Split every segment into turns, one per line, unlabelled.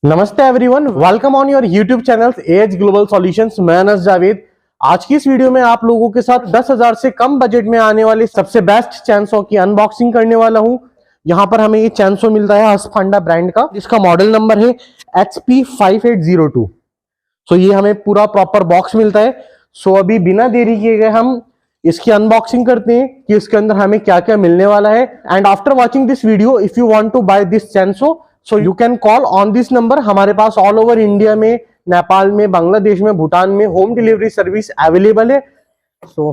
नमस्ते everyone, welcome on your YouTube channel as global solutions. मैं अनस जावेद। आज की इस वीडियो में आप लोगों के साथ 10,000 से कम बजट में आने वाले सबसे बेस्ट चैनसो की अनबॉक्सिंग करने वाला हूं। यहां पर हमें ये चैनसो मिलता है हस्कफंडा ब्रांड का, जिसका मॉडल नंबर है HP5802। सो ये हमें पूरा प्रॉपर बॉक्स मिलता है। सो अभी बिना देरी किए गए हम इसकी अनबॉक्सिंग करते हैं कि इसके अंदर हमें क्या क्या मिलने वाला है। And after watching this video, if you want to buy this chainsaw, so you can call on this number. हमारे पास ऑल ओवर इंडिया में, नेपाल में, बांग्लादेश में, भूटान में होम डिलीवरी सर्विस अवेलेबल है। सो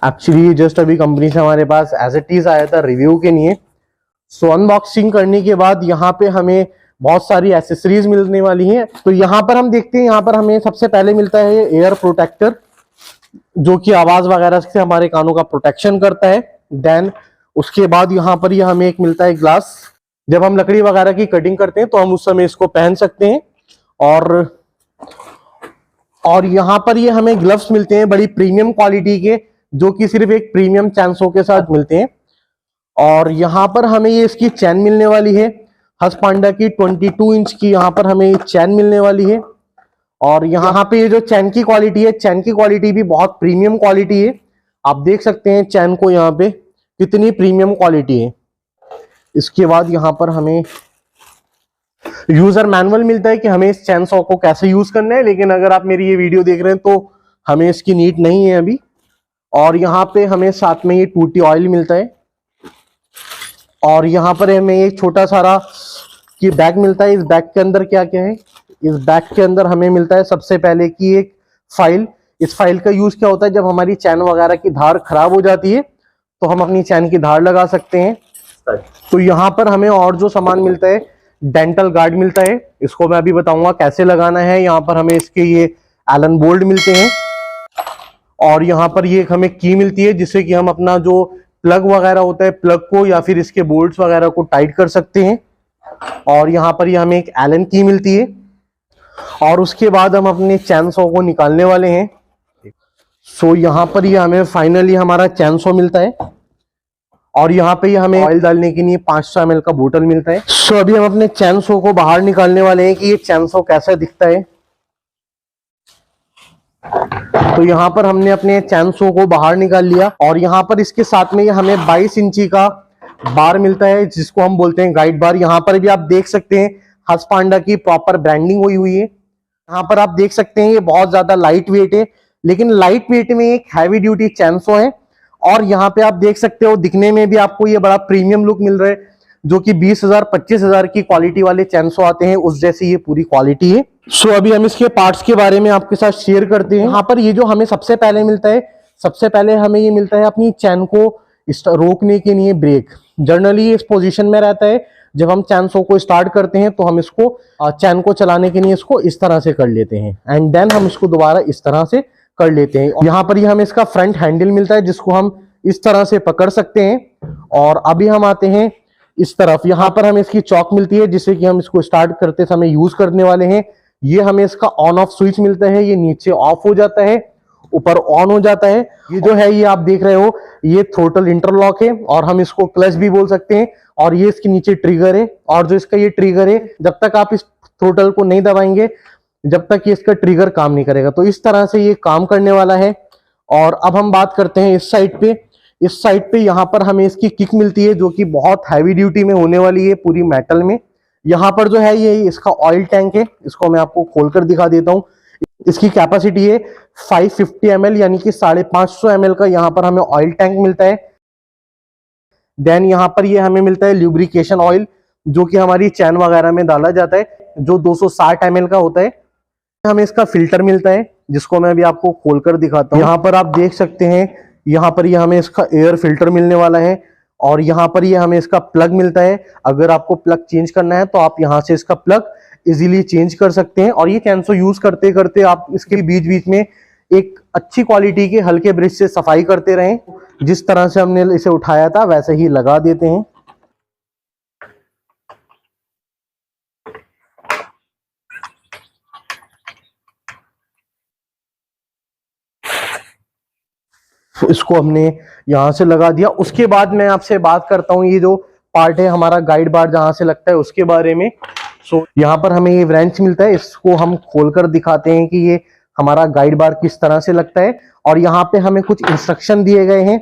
एक्चुअली जस्ट अभी कंपनी से हमारे पास एज इट इज आया था रिव्यू के लिए। सो अनबॉक्सिंग करने के बाद यहाँ पे हमें बहुत सारी एसेसरीज मिलने वाली हैं। तो यहाँ पर हम देखते हैं, यहाँ पर हमें सबसे पहले मिलता है एयर प्रोटेक्टर, जो कि आवाज वगैरह से हमारे कानों का प्रोटेक्शन करता है। देन उसके बाद यहाँ पर ये हमें एक मिलता है ग्लास। जब हम लकड़ी वगैरह की कटिंग करते हैं तो हम उस समय इसको पहन सकते हैं। और यहाँ पर ये हमें ग्लव्स मिलते हैं बड़ी प्रीमियम क्वालिटी के, जो कि सिर्फ एक प्रीमियम चैनसो के साथ मिलते हैं। और यहाँ पर हमें ये इसकी चैन मिलने वाली है हस्कफंडा की 22 इंच की, यहाँ पर हमें चैन मिलने वाली है। और यहाँ पे ये जो चैन की क्वालिटी है, चैन की क्वालिटी भी बहुत प्रीमियम क्वालिटी है। आप देख सकते हैं चैन को यहाँ पे कितनी प्रीमियम क्वालिटी है। इसके बाद यहाँ पर हमें यूजर मैनुअल मिलता है कि हमें इस चैनसॉ को कैसे यूज करना है। लेकिन अगर आप मेरी ये वीडियो देख रहे हैं तो हमें इसकी नीड नहीं है अभी। और यहाँ पे हमें साथ में ये टूटी ऑयल मिलता है। और यहाँ पर हमें एक छोटा सारा की बैग मिलता है। इस बैग के अंदर क्या क्या है? इस बैग के अंदर हमें मिलता है सबसे पहले की एक फाइल। इस फाइल का यूज क्या होता है? जब हमारी चैन वगैरह की धार खराब हो जाती है तो हम अपनी चैन की धार लगा सकते हैं। तो यहाँ पर हमें और जो सामान मिलता है, डेंटल गार्ड मिलता है। इसको मैं अभी बताऊंगा कैसे लगाना है। यहाँ पर हमें इसके ये एलन बोल्ट मिलते हैं। और यहाँ पर ये हमें की मिलती है, जिससे कि हम अपना जो प्लग वगैरह होता है, प्लग को या फिर इसके बोल्ट्स वगैरह को टाइट कर सकते हैं। और यहाँ पर ये हमें एक एलन की मिलती है। और उसके बाद हम अपने चैनसॉ को निकालने वाले हैं। सो यहाँ पर ये हमें फाइनली हमारा चैनसॉ मिलता है। और यहाँ पे ये हमें ऑयल डालने के लिए 500 ml का बोतल मिलता है। सो अभी हम अपने चैनसॉ को बाहर निकालने वाले हैं कि ये चैनसॉ कैसा दिखता है। तो यहाँ पर हमने अपने चैनसॉ को बाहर निकाल लिया। और यहाँ पर इसके साथ में हमें 22 इंची का बार मिलता है, जिसको हम बोलते हैं गाइड बार। यहाँ पर भी आप देख सकते हैं हस्कफंडा की प्रॉपर ब्रांडिंग हुई है। यहाँ पर आप देख सकते हैं ये बहुत ज्यादा लाइट वेट है, लेकिन लाइट वेट में एक हैवी ड्यूटी चैनसॉ है। और यहाँ पे आप देख सकते हो दिखने में भी आपको ये बड़ा प्रीमियम लुक मिल रहा है, जो कि 20,000 25,000 की क्वालिटी वाले चैनसॉ आते हैं, उस जैसी ये पूरी क्वालिटी है। सो अभी हम इसके पार्ट्स के बारे में आपके साथ शेयर करते हैं। यहाँ पर ये जो हमें सबसे पहले मिलता है, सबसे पहले हमें ये मिलता है अपनी चैन को रोकने के लिए ब्रेक। जनरली इस पोजीशन में रहता है। जब हम चैनसॉ को स्टार्ट करते हैं तो हम इसको चैन को चलाने के लिए इसको इस तरह से कर लेते हैं, एंड देन हम इसको दोबारा इस तरह से कर लेते हैं। यहाँ पर ये हमें इसका फ्रंट हैंडल मिलता है, जिसको हम इस तरह से पकड़ सकते हैं। और अभी हम आते हैं इस तरफ। यहाँ पर हमें इसकी चौक मिलती है, जिससे कि हम इसको स्टार्ट करते समय यूज करने वाले हैं। ये हमें इसका ऑन ऑफ स्विच मिलता है। ये नीचे ऑफ हो जाता है, ऊपर ऑन हो जाता है। ये जो है ये आप देख रहे हो, ये थ्रोटल इंटरलॉक है, और हम इसको क्लच भी बोल सकते हैं। और ये इसके नीचे ट्रिगर है। और जो इसका ये ट्रिगर है, जब तक आप इस थ्रोटल को नहीं दबाएंगे, जब तक ये इसका ट्रिगर काम नहीं करेगा। तो इस तरह से ये काम करने वाला है। और अब हम बात करते हैं इस साइड पे। इस साइड पे यहाँ पर हमें इसकी किक मिलती है, जो कि बहुत हैवी ड्यूटी में होने वाली है, पूरी मेटल में। यहाँ पर जो है ये इसका ऑयल टैंक है। इसको मैं आपको खोलकर दिखा देता हूँ। इसकी कैपेसिटी है 550 ml, यानी कि 550 ml का यहाँ पर हमें ऑयल टैंक मिलता है। देन यहाँ पर ये हमें मिलता है ल्यूब्रिकेशन ऑयल, जो कि हमारी चैन वगैरह में डाला जाता है, जो 260 ml का होता है। हमें इसका फिल्टर मिलता है, जिसको मैं अभी आपको खोलकर दिखाता हूँ। यहाँ पर आप देख सकते हैं, यहाँ पर ये हमें इसका एयर फिल्टर मिलने वाला है। और यहाँ पर ये हमें इसका प्लग मिलता है। अगर आपको प्लग चेंज करना है तो आप यहाँ से इसका प्लग इजीली चेंज कर सकते हैं। और ये चैनसॉ यूज करते करते आप इसके बीच बीच में एक अच्छी क्वालिटी के हल्के ब्रश से सफाई करते रहें। जिस तरह से हमने इसे उठाया था वैसे ही लगा देते हैं। तो इसको हमने यहां से लगा दिया। उसके बाद मैं आपसे बात करता हूं, ये जो पार्ट है हमारा गाइड बार जहां से लगता है उसके बारे में। सो यहाँ पर हमें ये व्रेंच मिलता है, इसको हम खोलकर दिखाते हैं कि ये हमारा गाइड बार किस तरह से लगता है। और यहाँ पे हमें कुछ इंस्ट्रक्शन दिए गए हैं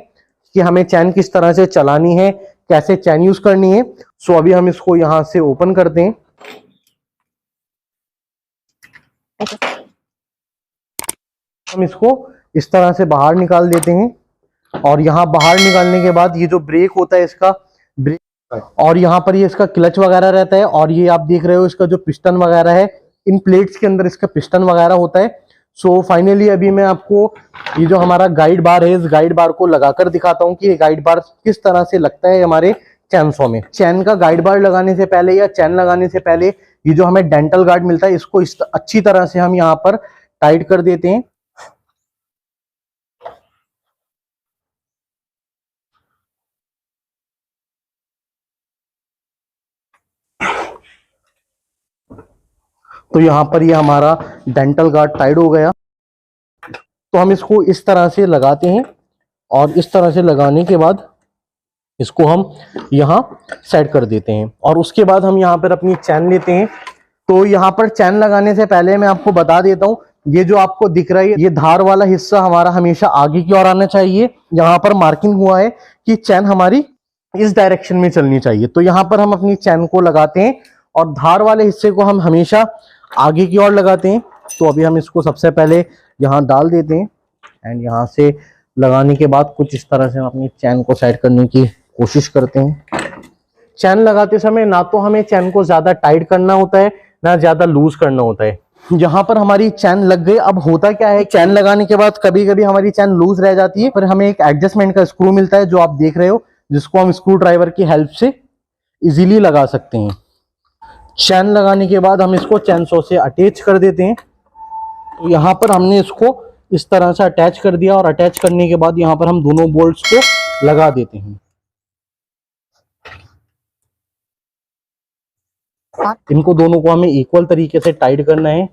कि हमें चैन किस तरह से चलानी है, कैसे चैन यूज करनी है। सो अभी हम इसको यहां से ओपन करते हैं। हम इसको इस तरह से बाहर निकाल देते हैं और यहाँ बाहर निकालने के बाद ये जो ब्रेक होता है इसका ब्रेक, और यहाँ पर ये इसका क्लच वगैरह रहता है। और ये आप देख रहे हो इसका जो पिस्टन वगैरह है, इन प्लेट्स के अंदर इसका पिस्टन वगैरह होता है। सो फाइनली अभी मैं आपको ये जो हमारा गाइड बार है, इस गाइड बार को लगाकर दिखाता हूँ कि ये गाइड बार किस तरह से लगता है हमारे चैनसो में। चैन का गाइड बार लगाने से पहले या चैन लगाने से पहले ये जो हमें डेंटल गार्ड मिलता है, इसको अच्छी तरह से हम यहाँ पर टाइट कर देते हैं। तो यहाँ पर ये हमारा डेंटल गार्ड टाइट हो गया। तो हम इसको इस तरह से लगाते हैं और इस तरह से लगाने के बाद इसको हम यहाँ सेट कर देते हैं। और उसके बाद हम यहाँ पर अपनी चैन लेते हैं। तो यहाँ पर चैन लगाने से पहले मैं आपको बता देता हूँ, ये जो आपको दिख रहा है ये धार वाला हिस्सा हमारा हमेशा आगे की ओर आना चाहिए। यहाँ पर मार्किंग हुआ है कि चैन हमारी इस डायरेक्शन में चलनी चाहिए। तो यहाँ पर हम अपनी चैन को लगाते हैं और धार वाले हिस्से को हम हमेशा आगे की ओर लगाते हैं। तो अभी हम इसको सबसे पहले यहाँ डाल देते हैं एंड यहाँ से लगाने के बाद कुछ इस तरह से हम अपनी चैन को सेट करने की कोशिश करते हैं। चैन लगाते समय ना तो हमें चैन को ज्यादा टाइट करना होता है ना ज्यादा लूज करना होता है। यहाँ पर हमारी चैन लग गई। अब होता क्या है, चैन लगाने के बाद कभी कभी हमारी चैन लूज रह जाती है, फिर हमें एक एडजस्टमेंट का स्क्रू मिलता है जो आप देख रहे हो, जिसको हम स्क्रू ड्राइवर की हेल्प से इजीली लगा सकते हैं। चैन लगाने के बाद हम इसको चैन सो से अटैच कर देते हैं। तो यहाँ पर हमने इसको इस तरह से अटैच कर दिया और अटैच करने के बाद यहाँ पर हम दोनों बोल्ट्स को लगा देते हैं। इनको दोनों को हमें इक्वल तरीके से टाइट करना है।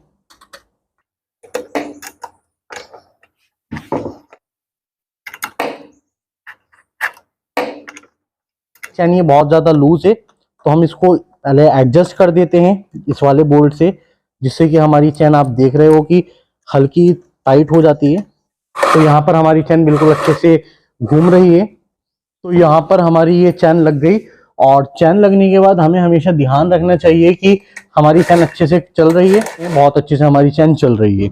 चैन ये बहुत ज्यादा लूज है तो हम इसको पहले एडजस्ट कर देते हैं इस वाले बोल्ट से, जिससे कि हमारी चैन आप देख रहे हो कि हल्की टाइट हो जाती है। तो यहाँ पर हमारी चैन बिल्कुल अच्छे से घूम रही है। तो यहाँ पर हमारी ये चैन लग गई। और चैन लगने के बाद हमें हमेशा ध्यान रखना चाहिए कि हमारी चैन अच्छे से चल रही है, बहुत अच्छे से हमारी चैन चल रही है।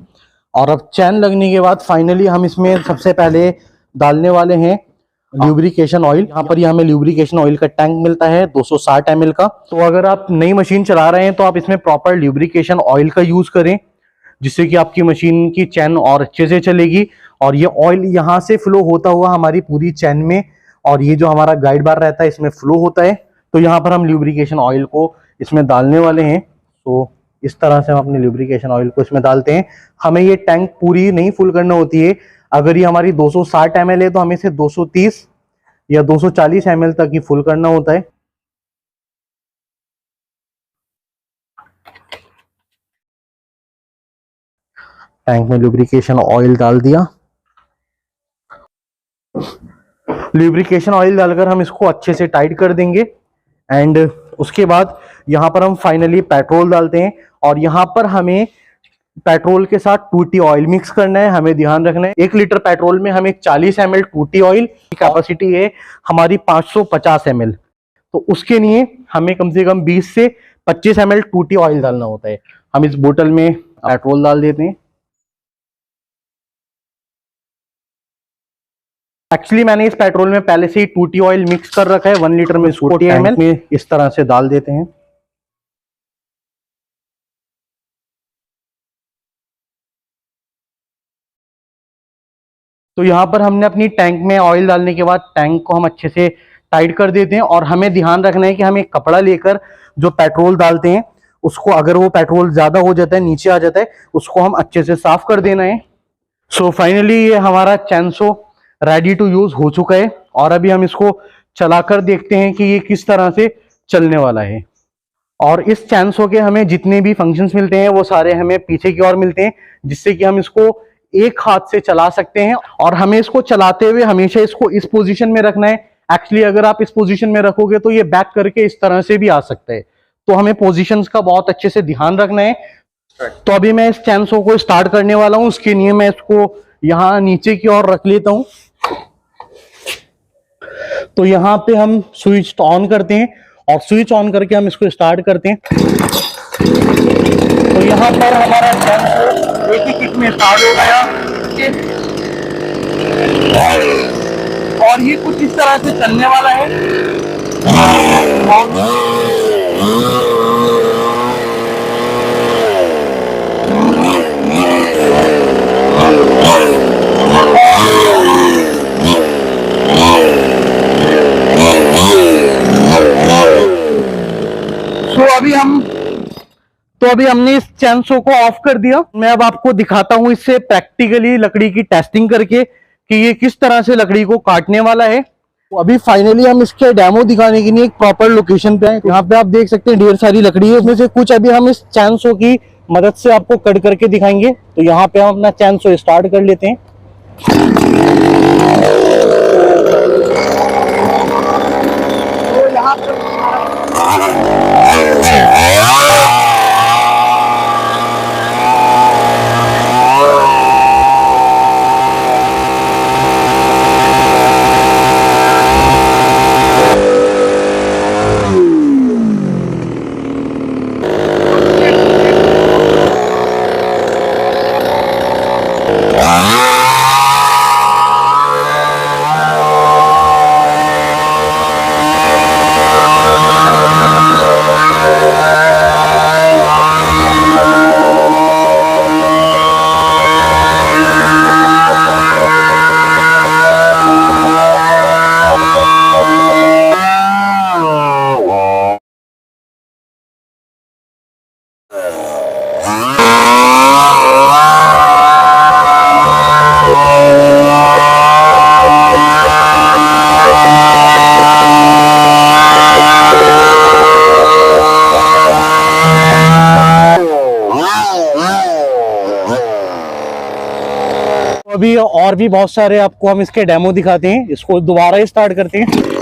और अब चैन लगने के बाद फाइनली हम इसमें सबसे पहले डालने वाले हैं ल्यूब्रिकेशन ऑयल। यहाँ पर ही हमें ल्यूब्रिकेशन ऑयल का टैंक मिलता है 260 ml का। तो अगर आप नई मशीन चला रहे हैं तो आप इसमें प्रॉपर ल्यूब्रिकेशन ऑयल का यूज करें, जिससे कि आपकी मशीन की चैन और अच्छे से चलेगी। और ये ऑयल यहाँ से फ्लो होता हुआ हमारी पूरी चैन में, और ये जो हमारा गाइड बार रहता है इसमें फ्लो होता है। तो यहाँ पर हम ल्यूब्रिकेशन ऑयल को इसमें डालने वाले हैं। तो इस तरह से हम अपने ल्यूब्रिकेशन ऑयल को इसमें डालते हैं। हमें ये टैंक पूरी नहीं फुल करना होती है। अगर ये हमारी 260 ml है तो हमें इसे 230 या 240 ml तक ही फुल करना होता है। टैंक में लुब्रिकेशन ऑयल डाल दिया। लुब्रिकेशन ऑयल डालकर हम इसको अच्छे से टाइट कर देंगे। एंड उसके बाद यहाँ पर हम फाइनली पेट्रोल डालते हैं। और यहाँ पर हमें पेट्रोल के साथ टूटी ऑयल मिक्स करना है। हमें ध्यान रखना है 1 लीटर पेट्रोल में हमें 40 ml टूटी ऑयल की कैपेसिटी है हमारी 550 ml। तो उसके लिए हमें कम से कम 20 से 25 ml टूटी ऑयल डालना होता है। हम इस बोतल में पेट्रोल डाल देते हैं। एक्चुअली मैंने इस पेट्रोल में पहले से ही टूटी ऑयल मिक्स कर रखा है 1 लीटर में 40 ml में इस तरह से डाल देते हैं। तो यहाँ पर हमने अपनी टैंक में ऑयल डालने के बाद टैंक को हम अच्छे से टाइट कर देते हैं। और हमें ध्यान रखना है कि हम एक कपड़ा लेकर जो पेट्रोल डालते हैं उसको, अगर वो पेट्रोल ज्यादा हो जाता है, नीचे आ जाता है, उसको हम अच्छे से साफ कर देना है। सो फाइनली ये हमारा चैनसो रेडी टू यूज हो चुका है। और अभी हम इसको चलाकर देखते हैं कि ये किस तरह से चलने वाला है। और इस चैनसो के हमें जितने भी फंक्शंस मिलते हैं वो सारे हमें पीछे की ओर मिलते हैं, जिससे कि हम इसको एक हाथ से चला सकते हैं। और हमें इसको चलाते हुए हमेशा इसको इस पोजीशन में रखना है। एक्चुअली अगर आप इस पोजीशन में रखोगे तो ये बैक करके इस तरह से भी आ सकता है, तो हमें पोजीशंस का बहुत अच्छे से ध्यान रखना है। तो अभी मैं इस चैनसो को स्टार्ट करने वाला हूं, उसके लिए मैं इसको यहां नीचे की ओर रख लेता हूं। तो यहाँ पे हम स्विच ऑन करते हैं और स्विच ऑन करके हम इसको स्टार्ट करते हैं। तो यहाँ पर हमारा चैनसो एक ही किक में स्टार्ट हो गया और ये कुछ इस तरह से चलने वाला है। तो अभी हमने इस चैनसो को ऑफ कर दिया। मैं अब आपको दिखाता हूं इससे प्रैक्टिकली लकड़ी की टेस्टिंग करके कि ये किस तरह से लकड़ी को काटने वाला है। तो अभी फाइनली हम इसके डेमो दिखाने के लिए एक प्रॉपर लोकेशन पे हैं। यहाँ पे आप देख सकते हैं ढेर सारी लकड़ी है, उसमें से कुछ अभी हम इस चैनसो की मदद से आपको कट करके दिखाएंगे। तो यहाँ पे हम अपना चैनसो स्टार्ट कर लेते हैं। तो यहाँ पर अभी और भी बहुत सारे आपको हम इसके डेमो दिखाते हैं। इसको दोबारा स्टार्ट करते हैं।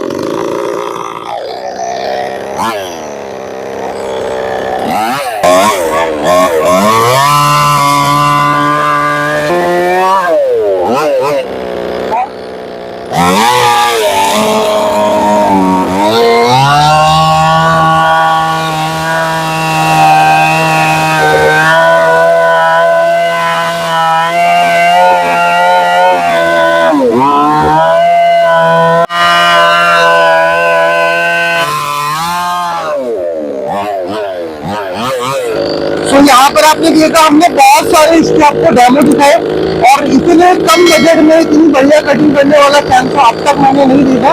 तो यहाँ पर आपने देखा हमने बहुत सारे इसके आपको डेमो दिखाए और इतने कम बजट में इतनी बढ़िया कटिंग करने वाला चैनसो अब तक मैंने नहीं देखा।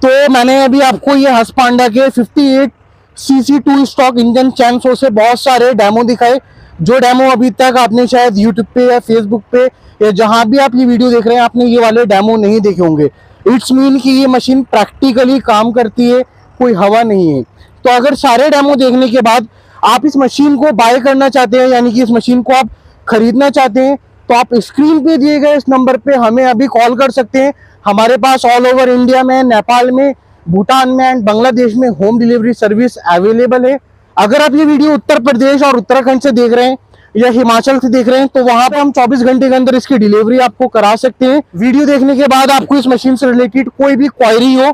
तो मैंने अभी आपको ये हस्पांडा के 58 सीसी 2 स्टॉक इंजन चैनसो से बहुत सारे डेमो दिखाए, जो डेमो अभी तक आपने शायद यूट्यूब पे या फेसबुक पे या जहां भी आप ये वीडियो देख रहे हैं आपने ये वाले डेमो नहीं देखे होंगे। इट्स मीन कि ये मशीन प्रैक्टिकली काम करती है, कोई हवा नहीं है। तो अगर सारे डेमो देखने के बाद आप इस मशीन को बाय करना चाहते हैं, यानी कि इस मशीन को आप खरीदना चाहते हैं, तो आप स्क्रीन पे दिए गए इस नंबर पे हमें अभी कॉल कर सकते हैं। हमारे पास ऑल ओवर इंडिया में, नेपाल में, भूटान में एंड बांग्लादेश में होम डिलीवरी सर्विस अवेलेबल है। अगर आप ये वीडियो उत्तर प्रदेश और उत्तराखंड से देख रहे हैं या हिमाचल से देख रहे हैं तो वहां पे हम 24 घंटे के अंदर इसकी डिलीवरी आपको करा सकते हैं। वीडियो देखने के बाद आपको इस मशीन से रिलेटेड कोई भी क्वायरी हो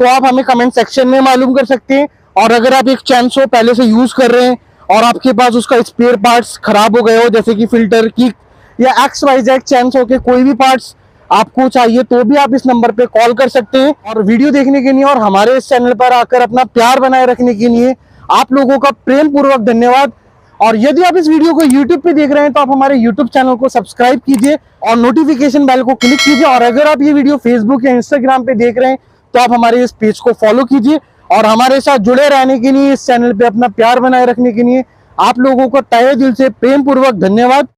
तो आप हमें कमेंट सेक्शन में मालूम कर सकते हैं। और अगर आप एक चैनसो पहले से यूज कर रहे हैं और आपके पास उसका स्पेयर पार्ट्स खराब हो गए हो, जैसे कि फिल्टर, किक या XYZ चैनसो के कोई भी पार्ट्स आपको चाहिए, तो भी आप इस नंबर पे कॉल कर सकते हैं। और वीडियो देखने के लिए और हमारे इस चैनल पर आकर अपना प्यार बनाए रखने के लिए आप लोगों का प्रेम पूर्वक धन्यवाद। और यदि आप इस वीडियो को YouTube पे देख रहे हैं तो आप हमारे YouTube चैनल को सब्सक्राइब कीजिए और नोटिफिकेशन बेल को क्लिक कीजिए। और अगर आप ये वीडियो Facebook या Instagram पे देख रहे हैं तो आप हमारे इस पेज को फॉलो कीजिए। और हमारे साथ जुड़े रहने के लिए, इस चैनल पे अपना प्यार बनाए रखने के लिए
आप लोगों को तहे दिल से प्रेम पूर्वक धन्यवाद।